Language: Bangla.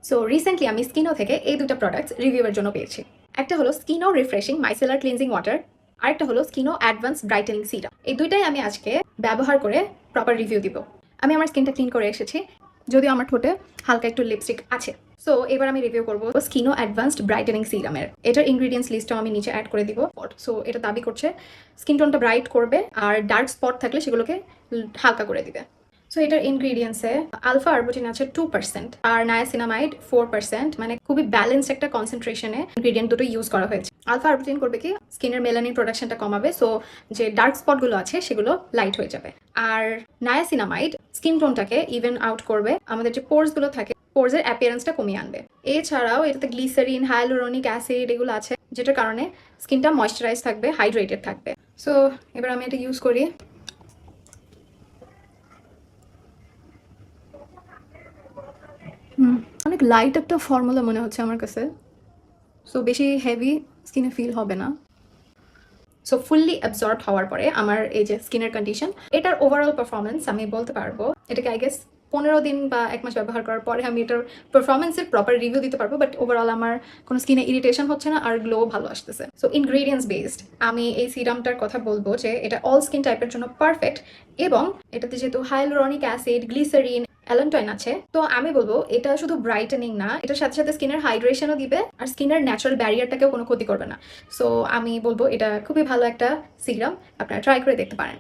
সো রিসেন্টলি আমি স্কিনো থেকে এই দুটো প্রোডাক্টস রিভিউয়ের জন্য পেয়েছি। একটা হলো স্কিনো রিফ্রেশিং মাইসেলার ক্লিনজিং ওয়াটার, আরেকটা হলো স্কিনো অ্যাডভান্স ব্রাইটেনিং সিরাম। এই দুইটাই আমি আজকে ব্যবহার করে প্রপার রিভিউ দিব। আমি আমার স্কিনটা ক্লিন করে এসেছি, যদিও আমার ঠোঁটে হালকা একটু লিপস্টিক আছে। সো এবার আমি রিভিউ করবো স্কিনো অ্যাডভান্সড ব্রাইটেনিং সিরামের। এটার ইনগ্রিডিয়েন্টস লিস্টও আমি নিচে অ্যাড করে দিব। সো এটা দাবি করছে স্কিন টোনটা ব্রাইট করবে আর ডার্ক স্পট থাকলে সেগুলোকে হালকা করে দিবে। সো এটার ইনগ্রিডিয়েন্টসে আলফা আরবুটিন আছে 2% আর নায়াসিনামাইড 4%, মানে খুবই ব্যালেন্সড একটা কনসেন্ট্রেশনে ইনগ্রিডিয়েন্ট দুটো ইউজ করা হয়েছে। আলফা আরবুটিন করবে কি স্কিনের মেলানিন প্রোডাকশনটা কমাবে, সো যে ডার্ক স্পটগুলো আছে সেগুলো লাইট হয়ে যাবে। আর নায়াসিনামাইড স্কিন টোনটাকে ইভেন আউট করবে, আমাদের যে পোর্সগুলো থাকে পোর্সের অ্যাপিয়ারেন্সটা কমিয়ে আনবে। এছাড়াও এটাতে গ্লিসারিন, হায়ালুরোনিক অ্যাসিড এগুলো আছে, যেটার কারণে স্কিনটা ময়েশ্চারাইজ থাকবে, হাইড্রেটেড থাকবে। সো এবার আমি এটা ইউজ করি। অনেক লাইট একটা ফর্মুলা মনে হচ্ছে আমার কাছে, সো বেশি হেভি স্কিনে ফিল হবে না। সো ফুললি অ্যাবজর্ব হওয়ার পরে আমার এই যে স্কিনের কন্ডিশন, এটার ওভারঅল পারফরমেন্স আমি বলতে পারবো এটাকে আই গেস 15 দিন বা 1 মাস ব্যবহার করার পরে আমি এটার পারফরমেন্সের প্রপার রিভিউ দিতে পারবো। বাট ওভারঅল আমার কোনো স্কিনে ইরিটেশন হচ্ছে না আর গ্লো ভালো আসতেছে। সো ইনগ্রিডিয়েন্টস বেসড আমি এই সিরামটার কথা বলবো যে এটা অল স্কিন টাইপের জন্য পারফেক্ট, এবং এটাতে যেহেতু হাইলুরনিক অ্যাসিড, গ্লিসারিন, অ্যালান্টয়েন আছে, তো আমি বলবো এটা শুধু ব্রাইটেনিং না, এটার সাথে সাথে স্কিনের হাইড্রেশনও দিবে আর স্কিনের ন্যাচারাল ব্যারিয়ারটাকেও কোনো ক্ষতি করবে না। সো আমি বলবো এটা খুবই ভালো একটা সিরাম, আপনারা ট্রাই করে দেখতে পারেন।